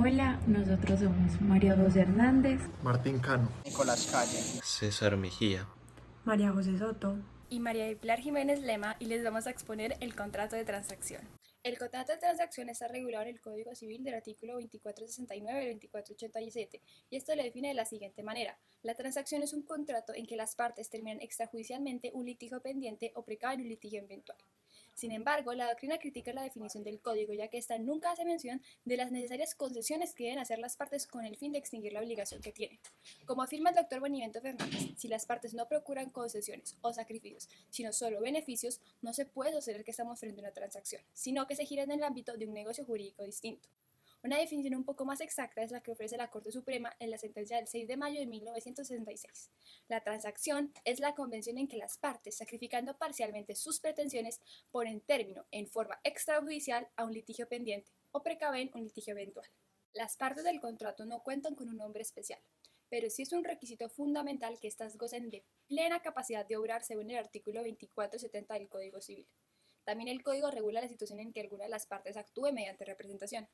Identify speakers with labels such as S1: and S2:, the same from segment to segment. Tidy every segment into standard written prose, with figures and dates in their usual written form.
S1: Hola, nosotros somos María José Hernández,
S2: Martín Cano,
S3: Nicolás Calle,
S4: César Mejía,
S5: María José Soto
S6: y María del Pilar Jiménez Lema, y les vamos a exponer el contrato de transacción. El contrato de transacción está regulado en el Código Civil del artículo 2469 y 2487, y esto lo define de la siguiente manera. La transacción es un contrato en que las partes terminan extrajudicialmente un litigio pendiente o precaven un litigio eventual. Sin embargo, la doctrina critica la definición del código, ya que esta nunca hace mención de las necesarias concesiones que deben hacer las partes con el fin de extinguir la obligación que tienen. Como afirma el doctor Bonivento Fernández, si las partes no procuran concesiones o sacrificios, sino solo beneficios, no se puede sostener que estamos frente a una transacción, sino que se gira en el ámbito de un negocio jurídico distinto. Una definición un poco más exacta es la que ofrece la Corte Suprema en la sentencia del 6 de mayo de 1966. La transacción es la convención en que las partes, sacrificando parcialmente sus pretensiones, ponen término en forma extrajudicial a un litigio pendiente o precaven un litigio eventual. Las partes del contrato no cuentan con un nombre especial, pero sí es un requisito fundamental que éstas gocen de plena capacidad de obrar según el artículo 2470 del Código Civil. También el Código regula la situación en que alguna de las partes actúe mediante representación.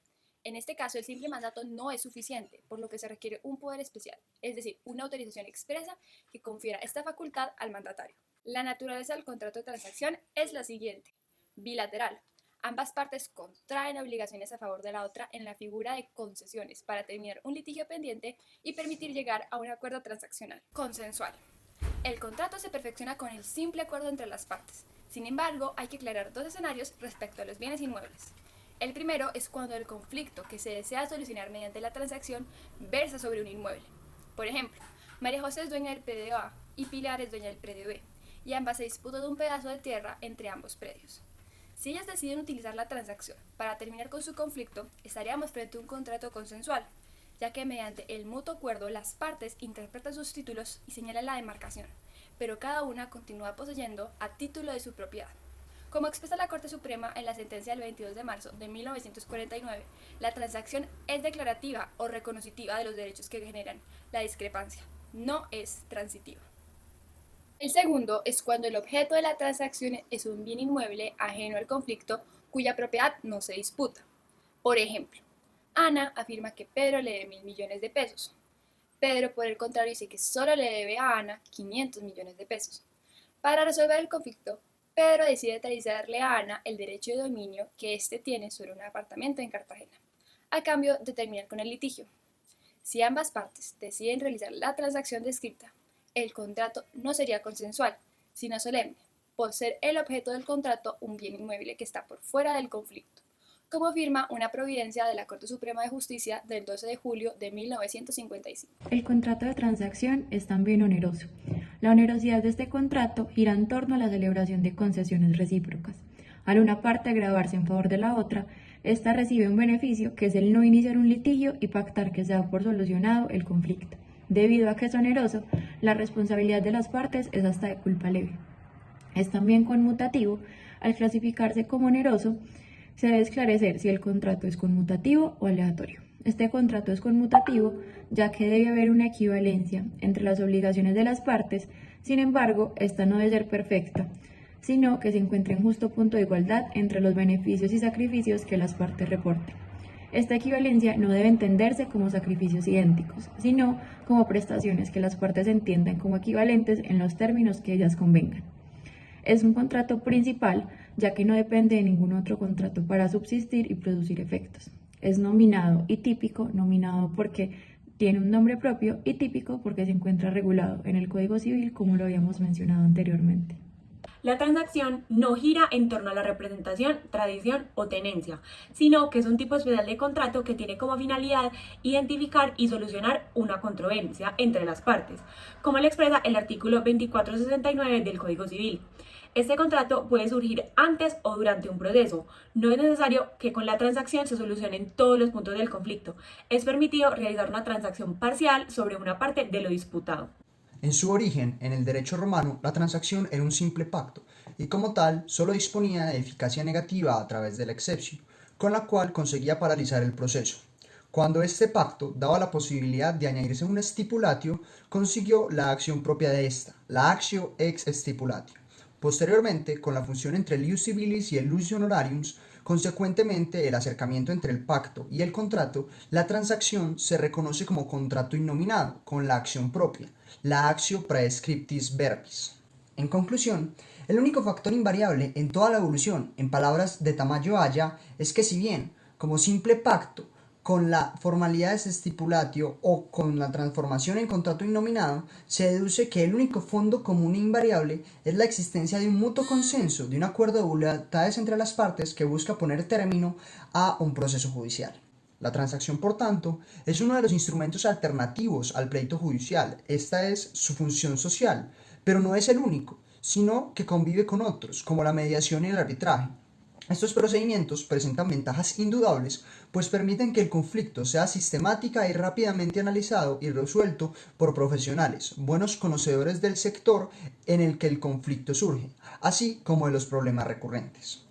S6: En este caso, el simple mandato no es suficiente, por lo que se requiere un poder especial, es decir, una autorización expresa que confiera esta facultad al mandatario. La naturaleza del contrato de transacción es la siguiente: bilateral. Ambas partes contraen obligaciones a favor de la otra en la figura de concesiones para terminar un litigio pendiente y permitir llegar a un acuerdo transaccional. Consensual. El contrato se perfecciona con el simple acuerdo entre las partes. Sin embargo, hay que aclarar dos escenarios respecto a los bienes inmuebles. El primero es cuando el conflicto que se desea solucionar mediante la transacción versa sobre un inmueble. Por ejemplo, María José es dueña del predio A y Pilar es dueña del predio B, y ambas se disputan de un pedazo de tierra entre ambos predios. Si ellas deciden utilizar la transacción para terminar con su conflicto, estaríamos frente a un contrato consensual, ya que mediante el mutuo acuerdo las partes interpretan sus títulos y señalan la demarcación, pero cada una continúa poseyendo a título de su propiedad. Como expresa la Corte Suprema en la sentencia del 22 de marzo de 1949, la transacción es declarativa o reconocitiva de los derechos que generan la discrepancia, no es transitiva. El segundo es cuando el objeto de la transacción es un bien inmueble ajeno al conflicto cuya propiedad no se disputa. Por ejemplo, Ana afirma que Pedro le debe 1.000 millones de pesos. Pedro, por el contrario, dice que solo le debe a Ana 500 millones de pesos. Para resolver el conflicto, Pedro decide transferirle a Ana el derecho de dominio que éste tiene sobre un apartamento en Cartagena, a cambio de terminar con el litigio. Si ambas partes deciden realizar la transacción descrita, el contrato no sería consensual, sino solemne, por ser el objeto del contrato un bien inmueble que está por fuera del conflicto, como afirma una providencia de la Corte Suprema de Justicia del 12 de julio de 1955.
S1: El contrato de transacción es también oneroso. La onerosidad de este contrato gira en torno a la celebración de concesiones recíprocas. Al una parte agravarse en favor de la otra, ésta recibe un beneficio que es el no iniciar un litigio y pactar que se da por solucionado el conflicto. Debido a que es oneroso, la responsabilidad de las partes es hasta de culpa leve. Es también conmutativo. Al clasificarse como oneroso, se debe esclarecer si el contrato es conmutativo o aleatorio. Este contrato es conmutativo ya que debe haber una equivalencia entre las obligaciones de las partes. Sin embargo, esta no debe ser perfecta, sino que se encuentre en justo punto de igualdad entre los beneficios y sacrificios que las partes reporten. Esta equivalencia no debe entenderse como sacrificios idénticos, sino como prestaciones que las partes entiendan como equivalentes en los términos que ellas convengan. Es un contrato principal, ya que no depende de ningún otro contrato para subsistir y producir efectos. Es nominado y típico, nominado porque tiene un nombre propio y típico porque se encuentra regulado en el Código Civil, como lo habíamos mencionado anteriormente.
S5: La transacción no gira en torno a la representación, tradición o tenencia, sino que es un tipo especial de contrato que tiene como finalidad identificar y solucionar una controversia entre las partes, como lo expresa el artículo 2469 del Código Civil. Este contrato puede surgir antes o durante un proceso. No es necesario que con la transacción se solucionen todos los puntos del conflicto. Es permitido realizar una transacción parcial sobre una parte de lo disputado.
S3: En su origen, en el derecho romano, la transacción era un simple pacto, y como tal, solo disponía de eficacia negativa a través del exceptio, con la cual conseguía paralizar el proceso. Cuando este pacto daba la posibilidad de añadirse un stipulatio, consiguió la acción propia de esta, la actio ex stipulatio. Posteriormente, con la función entre el ius civilis y el ius honorarium, Consecuentemente, el acercamiento entre el pacto y el contrato, la transacción se reconoce como contrato innominado, con la acción propia, la actio praescriptis verbis. En conclusión, el único factor invariable en toda la evolución, en palabras de Tamayo Aya, es que si bien, como simple pacto, con la formalidades stipulatio o con la transformación en contrato innominado, se deduce que el único fondo común e invariable es la existencia de un mutuo consenso, de un acuerdo de voluntades entre las partes que busca poner término a un proceso judicial. La transacción, por tanto, es uno de los instrumentos alternativos al pleito judicial. Esta es su función social, pero no es el único, sino que convive con otros, como la mediación y el arbitraje. Estos procedimientos presentan ventajas indudables, pues permiten que el conflicto sea sistemática y rápidamente analizado y resuelto por profesionales, buenos conocedores del sector en el que el conflicto surge, así como de los problemas recurrentes.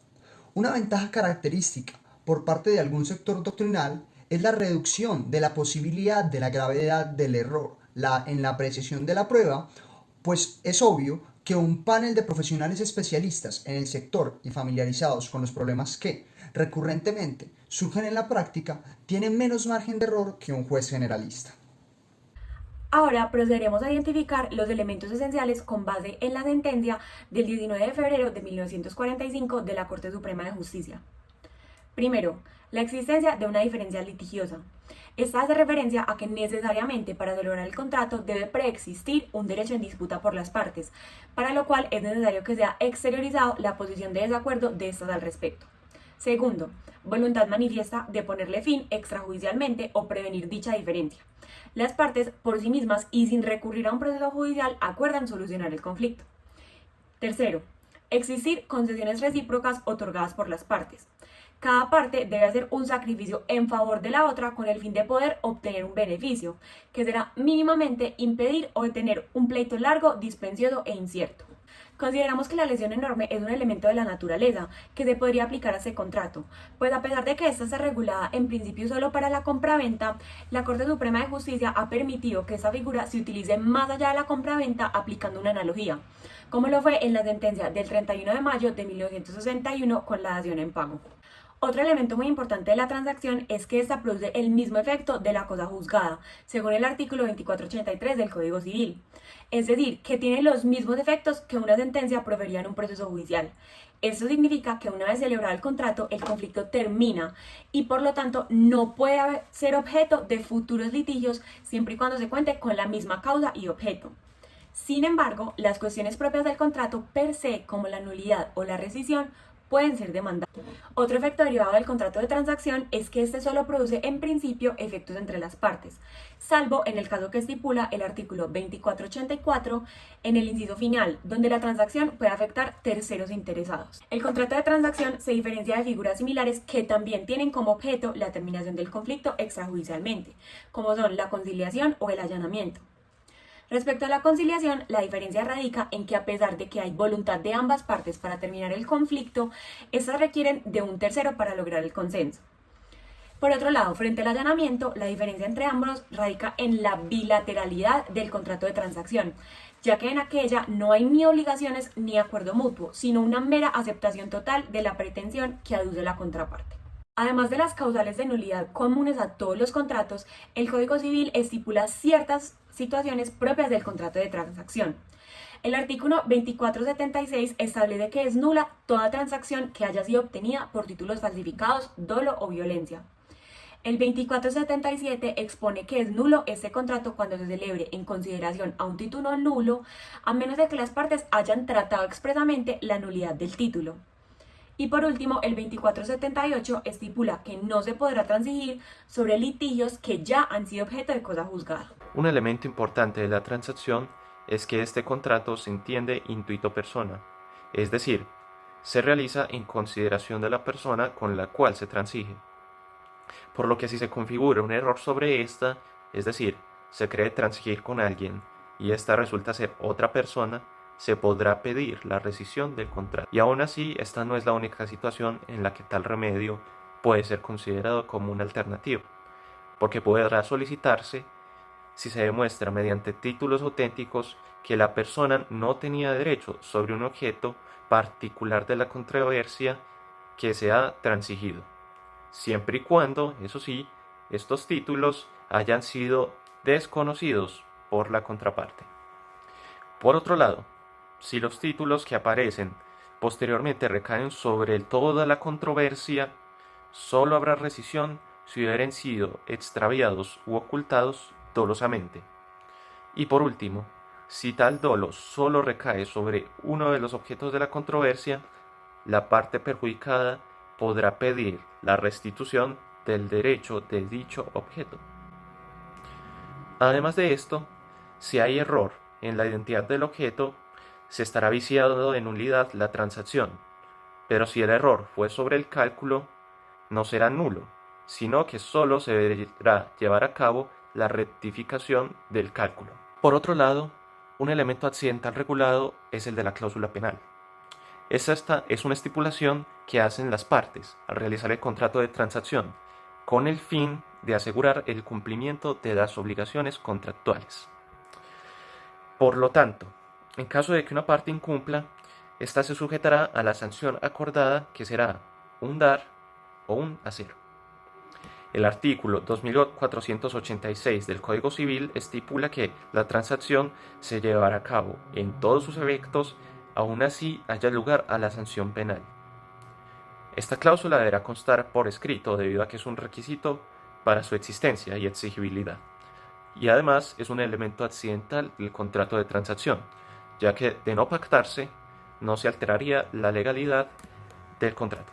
S3: Una ventaja característica por parte de algún sector doctrinal es la reducción de la posibilidad de la gravedad del error en la apreciación de la prueba, pues es obvio que un panel de profesionales especialistas en el sector y familiarizados con los problemas que, recurrentemente, surgen en la práctica, tienen menos margen de error que un juez generalista.
S5: Ahora procederemos a identificar los elementos esenciales con base en la sentencia del 19 de febrero de 1945 de la Corte Suprema de Justicia. Primero, la existencia de una diferencia litigiosa. Esta hace referencia a que necesariamente para celebrar el contrato debe preexistir un derecho en disputa por las partes, para lo cual es necesario que sea exteriorizado la posición de desacuerdo de estas al respecto. Segundo, voluntad manifiesta de ponerle fin extrajudicialmente o prevenir dicha diferencia. Las partes, por sí mismas y sin recurrir a un proceso judicial, acuerdan solucionar el conflicto. Tercero, existir concesiones recíprocas otorgadas por las partes. Cada parte debe hacer un sacrificio en favor de la otra con el fin de poder obtener un beneficio, que será mínimamente impedir o detener un pleito largo, dispendioso e incierto. Consideramos que la lesión enorme es un elemento de la naturaleza que se podría aplicar a este contrato, pues a pesar de que esta está regulada en principio solo para la compraventa, la Corte Suprema de Justicia ha permitido que esta figura se utilice más allá de la compraventa aplicando una analogía, como lo fue en la sentencia del 31 de mayo de 1961 con la dación en pago. Otro elemento muy importante de la transacción es que esta produce el mismo efecto de la cosa juzgada, según el artículo 2483 del Código Civil. Es decir, que tiene los mismos efectos que una sentencia proferida en un proceso judicial. Esto significa que una vez celebrado el contrato, el conflicto termina y por lo tanto no puede ser objeto de futuros litigios siempre y cuando se cuente con la misma causa y objeto. Sin embargo, las cuestiones propias del contrato per se, como la nulidad o la rescisión, pueden ser demandadas. Otro efecto derivado del contrato de transacción es que este solo produce en principio efectos entre las partes, salvo en el caso que estipula el artículo 2484 en el inciso final, donde la transacción puede afectar terceros interesados. El contrato de transacción se diferencia de figuras similares que también tienen como objeto la terminación del conflicto extrajudicialmente, como son la conciliación o el allanamiento. Respecto a la conciliación, la diferencia radica en que a pesar de que hay voluntad de ambas partes para terminar el conflicto, estas requieren de un tercero para lograr el consenso. Por otro lado, frente al allanamiento, la diferencia entre ambos radica en la bilateralidad del contrato de transacción, ya que en aquella no hay ni obligaciones ni acuerdo mutuo, sino una mera aceptación total de la pretensión que aduce la contraparte. Además de las causales de nulidad comunes a todos los contratos, el Código Civil estipula ciertas situaciones propias del contrato de transacción. El artículo 2476 establece que es nula toda transacción que haya sido obtenida por títulos falsificados, dolo o violencia. El 2477 expone que es nulo este contrato cuando se celebre en consideración a un título nulo, a menos de que las partes hayan tratado expresamente la nulidad del título. Y por último, el 2478 estipula que no se podrá transigir sobre litigios que ya han sido objeto de cosa juzgada.
S2: Un elemento importante de la transacción es que este contrato se entiende intuito persona, es decir, se realiza en consideración de la persona con la cual se transige. Por lo que si se configura un error sobre esta, es decir, se cree transigir con alguien y esta resulta ser otra persona, se podrá pedir la rescisión del contrato. Y aún así, esta no es la única situación en la que tal remedio puede ser considerado como una alternativa, porque podrá solicitarse si se demuestra mediante títulos auténticos que la persona no tenía derecho sobre un objeto particular de la controversia que se ha transigido, siempre y cuando, eso sí, estos títulos hayan sido desconocidos por la contraparte. Por otro lado, si los títulos que aparecen posteriormente recaen sobre toda la controversia, solo habrá rescisión si hubieran sido extraviados u ocultados dolosamente. Y por último, si tal dolo solo recae sobre uno de los objetos de la controversia, la parte perjudicada podrá pedir la restitución del derecho de dicho objeto. Además de esto, si hay error en la identidad del objeto, se estará viciando en nulidad la transacción, pero si el error fue sobre el cálculo, no será nulo, sino que solo se deberá llevar a cabo la rectificación del cálculo. Por otro lado, un elemento accidental regulado es el de la cláusula penal. Esta es una estipulación que hacen las partes al realizar el contrato de transacción, con el fin de asegurar el cumplimiento de las obligaciones contractuales. Por lo tanto, en caso de que una parte incumpla, ésta se sujetará a la sanción acordada, que será un dar o un hacer. El artículo 2486 del Código Civil estipula que la transacción se llevará a cabo en todos sus efectos, aun así haya lugar a la sanción penal. Esta cláusula deberá constar por escrito debido a que es un requisito para su existencia y exigibilidad, y además es un elemento accidental del contrato de transacción, ya que de no pactarse no se alteraría la legalidad del contrato.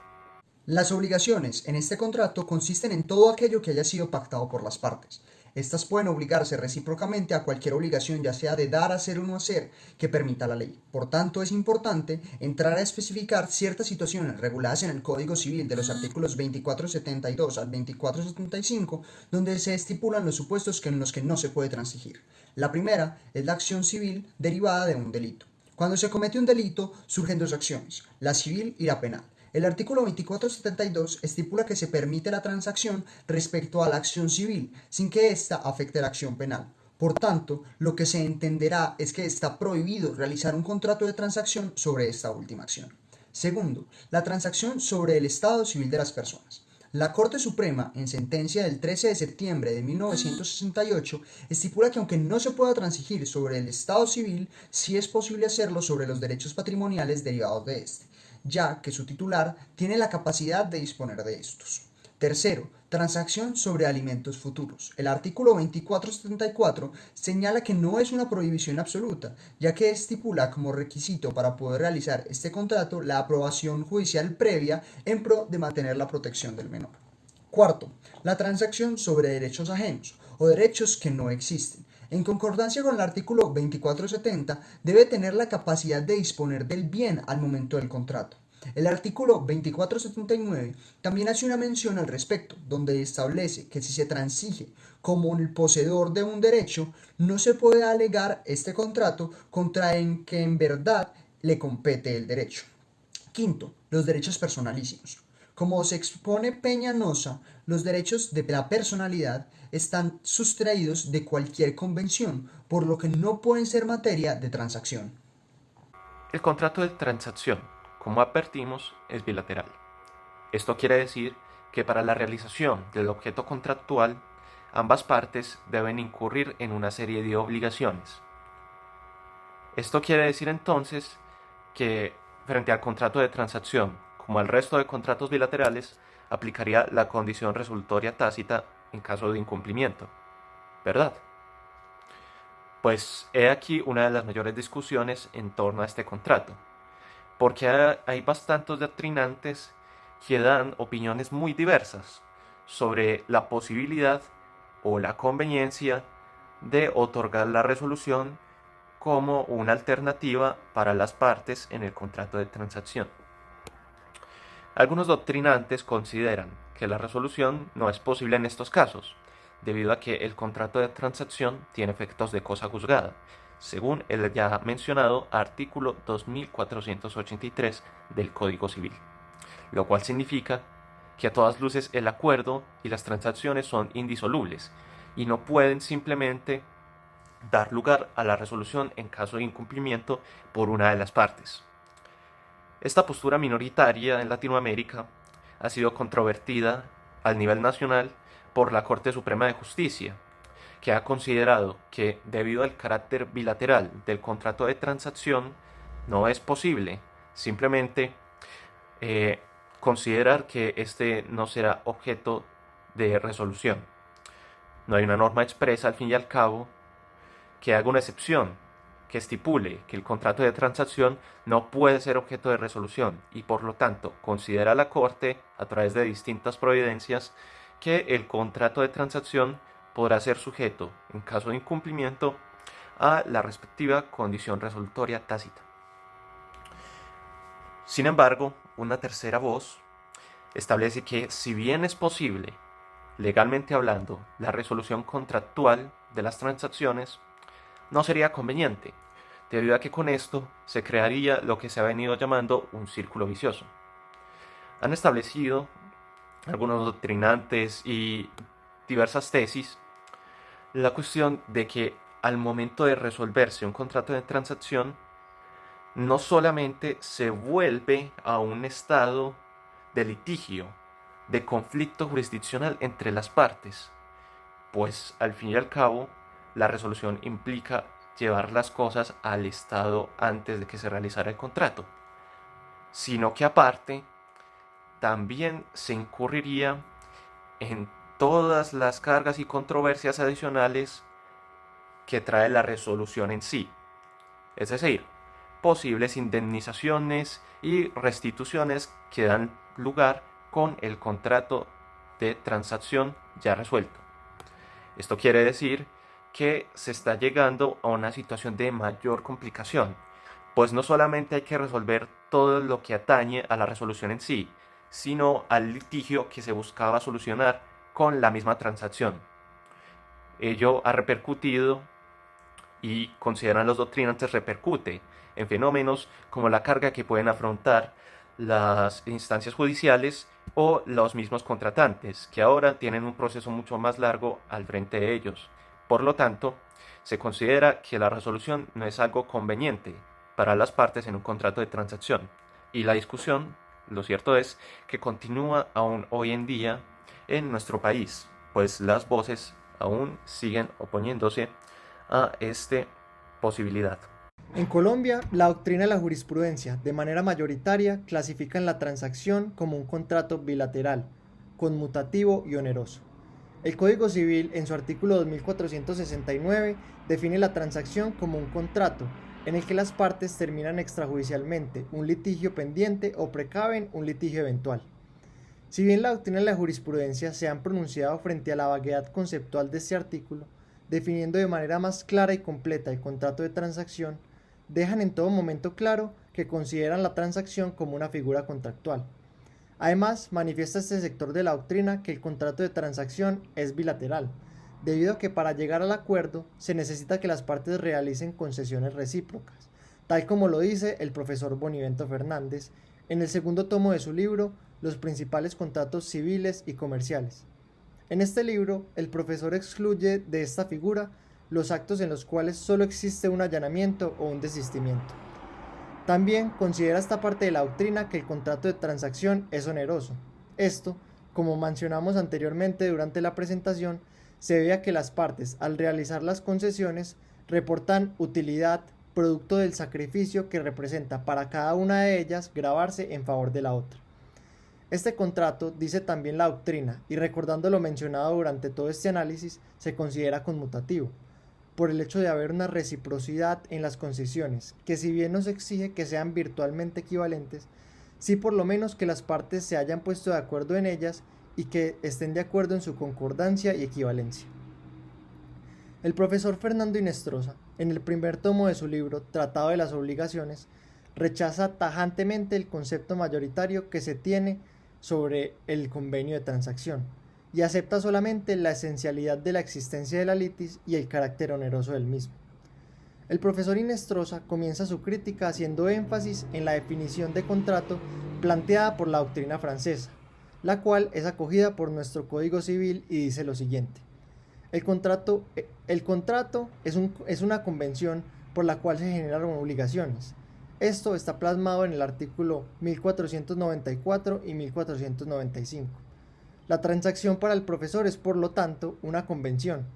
S3: Las obligaciones en este contrato consisten en todo aquello que haya sido pactado por las partes. Estas pueden obligarse recíprocamente a cualquier obligación, ya sea de dar, hacer o no hacer, que permita la ley. Por tanto, es importante entrar a especificar ciertas situaciones reguladas en el Código Civil de los artículos 2472 al 2475, donde se estipulan los supuestos en los que no se puede transigir. La primera es la acción civil derivada de un delito. Cuando se comete un delito, surgen dos acciones, la civil y la penal. El artículo 2472 estipula que se permite la transacción respecto a la acción civil, sin que ésta afecte la acción penal. Por tanto, lo que se entenderá es que está prohibido realizar un contrato de transacción sobre esta última acción. Segundo, la transacción sobre el estado civil de las personas. La Corte Suprema, en sentencia del 13 de septiembre de 1968, estipula que aunque no se pueda transigir sobre el estado civil, sí es posible hacerlo sobre los derechos patrimoniales derivados de este, ya que su titular tiene la capacidad de disponer de estos. Tercero, transacción sobre alimentos futuros. El artículo 2474 señala que no es una prohibición absoluta, ya que estipula como requisito para poder realizar este contrato la aprobación judicial previa en pro de mantener la protección del menor. Cuarto, la transacción sobre derechos ajenos o derechos que no existen. En concordancia con el artículo 2470, debe tener la capacidad de disponer del bien al momento del contrato. El artículo 2479 también hace una mención al respecto, donde establece que si se transige como el poseedor de un derecho, no se puede alegar este contrato contra el que en verdad le compete el derecho. Quinto, los derechos personalísimos. Como se expone Peñalosa, los derechos de la personalidad están sustraídos de cualquier convención, por lo que no pueden ser materia de transacción.
S2: El contrato de transacción, como advertimos, es bilateral. Esto quiere decir que para la realización del objeto contractual, ambas partes deben incurrir en una serie de obligaciones. Esto quiere decir entonces que frente al contrato de transacción, como al resto de contratos bilaterales, aplicaría la condición resolutoria tácita en caso de incumplimiento, ¿verdad? Pues he aquí una de las mayores discusiones en torno a este contrato, porque hay bastantes doctrinantes que dan opiniones muy diversas sobre la posibilidad o la conveniencia de otorgar la resolución como una alternativa para las partes en el contrato de transacción. Algunos doctrinantes consideran que la resolución no es posible en estos casos, debido a que el contrato de transacción tiene efectos de cosa juzgada, según el ya mencionado artículo 2483 del Código Civil, lo cual significa que a todas luces el acuerdo y las transacciones son indisolubles y no pueden simplemente dar lugar a la resolución en caso de incumplimiento por una de las partes. Esta postura minoritaria en Latinoamérica ha sido controvertida al nivel nacional por la Corte Suprema de Justicia, que ha considerado que debido al carácter bilateral del contrato de transacción no es posible simplemente considerar que este no será objeto de resolución. No hay una norma expresa al fin y al cabo que haga una excepción, que estipule que el contrato de transacción no puede ser objeto de resolución y por lo tanto considera la Corte, a través de distintas providencias, que el contrato de transacción podrá ser sujeto, en caso de incumplimiento, a la respectiva condición resolutoria tácita. Sin embargo, una tercera voz establece que si bien es posible, legalmente hablando, la resolución contractual de las transacciones, no sería conveniente, debido a que con esto se crearía lo que se ha venido llamando un círculo vicioso. Han establecido algunos doctrinantes y diversas tesis la cuestión de que al momento de resolverse un contrato de transacción, no solamente se vuelve a un estado de litigio, de conflicto jurisdiccional entre las partes, pues al fin y al cabo la resolución implica llevar las cosas al estado antes de que se realizara el contrato, sino que aparte también se incurriría en todas las cargas y controversias adicionales que trae la resolución en sí, es decir, posibles indemnizaciones y restituciones que dan lugar con el contrato de transacción ya resuelto. Esto quiere decir que se está llegando a una situación de mayor complicación, pues no solamente hay que resolver todo lo que atañe a la resolución en sí, sino al litigio que se buscaba solucionar con la misma transacción. Ello ha repercutido y consideran los doctrinantes repercute en fenómenos como la carga que pueden afrontar las instancias judiciales o los mismos contratantes, que ahora tienen un proceso mucho más largo al frente de ellos. Por lo tanto, se considera que la resolución no es algo conveniente para las partes en un contrato de transacción. Y la discusión, lo cierto es que continúa aún hoy en día en nuestro país, pues las voces aún siguen oponiéndose a esta posibilidad.
S4: En Colombia, la doctrina de la jurisprudencia, de manera mayoritaria, clasifican la transacción como un contrato bilateral, conmutativo y oneroso. El Código Civil, en su artículo 2469, define la transacción como un contrato en el que las partes terminan extrajudicialmente un litigio pendiente o precaven un litigio eventual. Si bien la doctrina de la jurisprudencia se han pronunciado frente a la vaguedad conceptual de este artículo, definiendo de manera más clara y completa el contrato de transacción, dejan en todo momento claro que consideran la transacción como una figura contractual. Además, manifiesta este sector de la doctrina que el contrato de transacción es bilateral, debido a que para llegar al acuerdo se necesita que las partes realicen concesiones recíprocas, tal como lo dice el profesor Bonivento Fernández en el segundo tomo de su libro Los principales contratos civiles y comerciales. En este libro, el profesor excluye de esta figura los actos en los cuales solo existe un allanamiento o un desistimiento. También considera esta parte de la doctrina que el contrato de transacción es oneroso. Esto, como mencionamos anteriormente durante la presentación, se debe a que las partes, al realizar las concesiones, reportan utilidad producto del sacrificio que representa para cada una de ellas gravarse en favor de la otra. Este contrato, dice también la doctrina, y recordando lo mencionado durante todo este análisis, se considera conmutativo, por el hecho de haber una reciprocidad en las concesiones, que si bien no se exige que sean virtualmente equivalentes, sí por lo menos que las partes se hayan puesto de acuerdo en ellas y que estén de acuerdo en su concordancia y equivalencia. El profesor Fernando Inestrosa, en el primer tomo de su libro Tratado de las Obligaciones, rechaza tajantemente el concepto mayoritario que se tiene sobre el convenio de transacción y acepta solamente la esencialidad de la existencia de la litis y el carácter oneroso del mismo. El profesor Inestrosa comienza su crítica haciendo énfasis en la definición de contrato planteada por la doctrina francesa, la cual es acogida por nuestro Código Civil y dice lo siguiente: el contrato es una convención por la cual se generan obligaciones. Esto está plasmado en el artículo 1494 y 1495. La transacción para el profesor es, por lo tanto, una convención,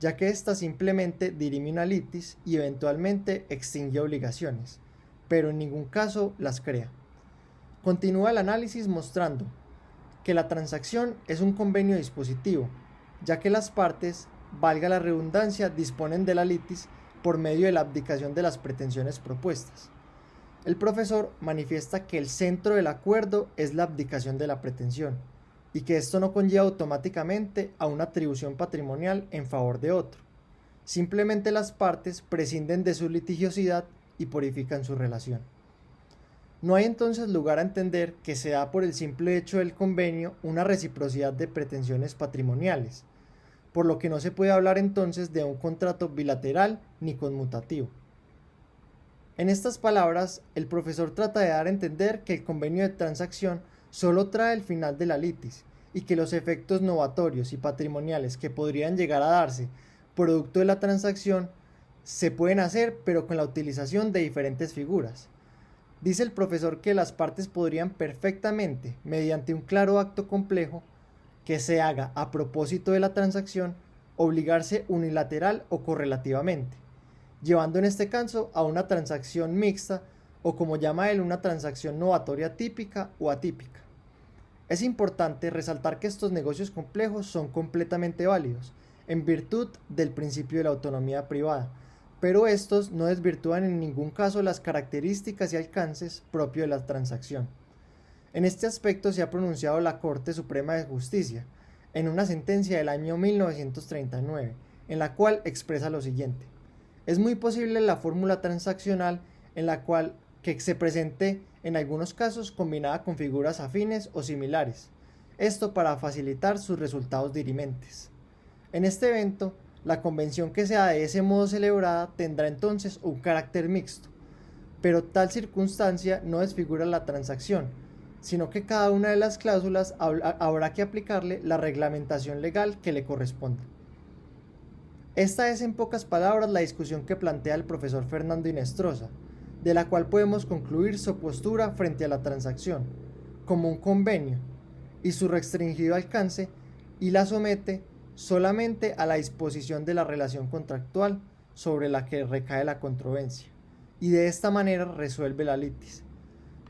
S4: ya que ésta simplemente dirime una litis y eventualmente extingue obligaciones, pero en ningún caso las crea. Continúa el análisis mostrando que la transacción es un convenio dispositivo, ya que las partes, valga la redundancia, disponen de la litis por medio de la abdicación de las pretensiones propuestas. El profesor manifiesta que el centro del acuerdo es la abdicación de la pretensión, y que esto no conlleva automáticamente a una atribución patrimonial en favor de otro. Simplemente las partes prescinden de su litigiosidad y purifican su relación. No hay entonces lugar a entender que se da por el simple hecho del convenio una reciprocidad de pretensiones patrimoniales, por lo que no se puede hablar entonces de un contrato bilateral ni conmutativo. En estas palabras, el profesor trata de dar a entender que el convenio de transacción solo trae el final de la litis y que los efectos novatorios y patrimoniales que podrían llegar a darse producto de la transacción se pueden hacer, pero con la utilización de diferentes figuras. Dice el profesor que las partes podrían perfectamente, mediante un claro acto complejo que se haga a propósito de la transacción, obligarse unilateral o correlativamente, llevando en este caso a una transacción mixta o, como llama él, una transacción novatoria típica o atípica. Es importante resaltar que estos negocios complejos son completamente válidos en virtud del principio de la autonomía privada, pero estos no desvirtúan en ningún caso las características y alcances propios de la transacción. En este aspecto se ha pronunciado la Corte Suprema de Justicia en una sentencia del año 1939, en la cual expresa lo siguiente: es muy posible la fórmula transaccional en la cual que se presente en algunos casos combinada con figuras afines o similares, esto para facilitar sus resultados dirimentes. En este evento, la convención que sea de ese modo celebrada tendrá entonces un carácter mixto, pero tal circunstancia no desfigura la transacción, sino que cada una de las cláusulas habrá que aplicarle la reglamentación legal que le corresponda. Esta es en pocas palabras la discusión que plantea el profesor Fernando Inestrosa, de la cual podemos concluir su postura frente a la transacción como un convenio y su restringido alcance, y la somete solamente a la disposición de la relación contractual sobre la que recae la controversia, y de esta manera resuelve la litis.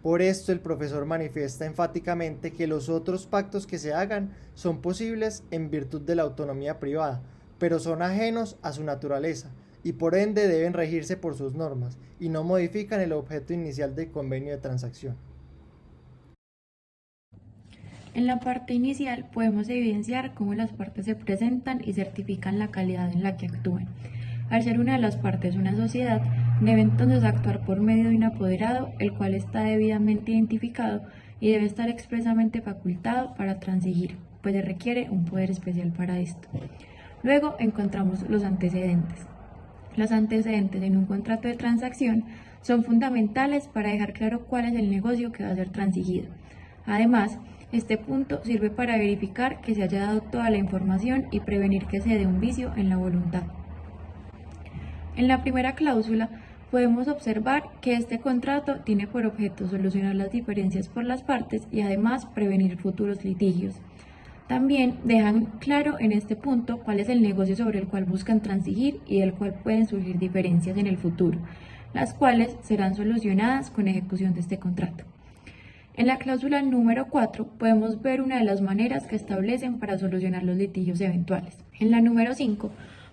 S4: Por esto el profesor manifiesta enfáticamente que los otros pactos que se hagan son posibles en virtud de la autonomía privada, pero son ajenos a su naturaleza y por ende deben regirse por sus normas y no modifican el objeto inicial del convenio de transacción.
S1: En la parte inicial podemos evidenciar cómo las partes se presentan y certifican la calidad en la que actúan. Al ser una de las partes una sociedad, debe entonces actuar por medio de un apoderado, el cual está debidamente identificado y debe estar expresamente facultado para transigir, pues se requiere un poder especial para esto. Luego encontramos los antecedentes. Los antecedentes en un contrato de transacción son fundamentales para dejar claro cuál es el negocio que va a ser transigido. Además, este punto sirve para verificar que se haya dado toda la información y prevenir que se dé un vicio en la voluntad. En la primera cláusula podemos observar que este contrato tiene por objeto solucionar las diferencias por las partes y además prevenir futuros litigios. También dejan claro en este punto cuál es el negocio sobre el cual buscan transigir y del cual pueden surgir diferencias en el futuro, las cuales serán solucionadas con ejecución de este contrato. En la cláusula número 4 podemos ver una de las maneras que establecen para solucionar los litigios eventuales. En la número 5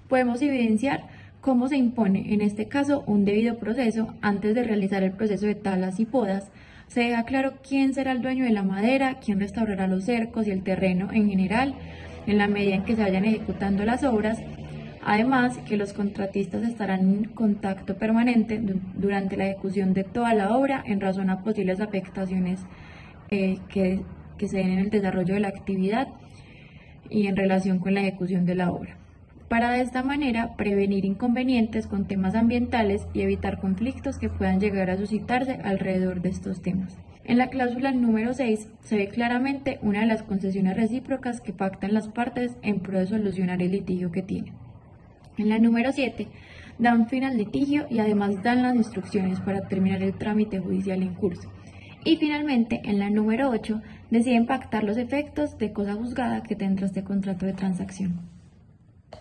S1: podemos evidenciar cómo se impone en este caso un debido proceso antes de realizar el proceso de talas y podas. Se deja claro quién será el dueño de la madera, quién restaurará los cercos y el terreno en general, en la medida en que se vayan ejecutando las obras. Además, que los contratistas estarán en contacto permanente durante la ejecución de toda la obra en razón a posibles afectaciones que se den en el desarrollo de la actividad y en relación con la ejecución de la obra, para de esta manera prevenir inconvenientes con temas ambientales y evitar conflictos que puedan llegar a suscitarse alrededor de estos temas. En la cláusula número 6 se ve claramente una de las concesiones recíprocas que pactan las partes en pro de solucionar el litigio que tienen. En la número 7 dan fin al litigio y además dan las instrucciones para terminar el trámite judicial en curso. Y finalmente, en la número 8, deciden pactar los efectos de cosa juzgada que tendrá este contrato de transacción.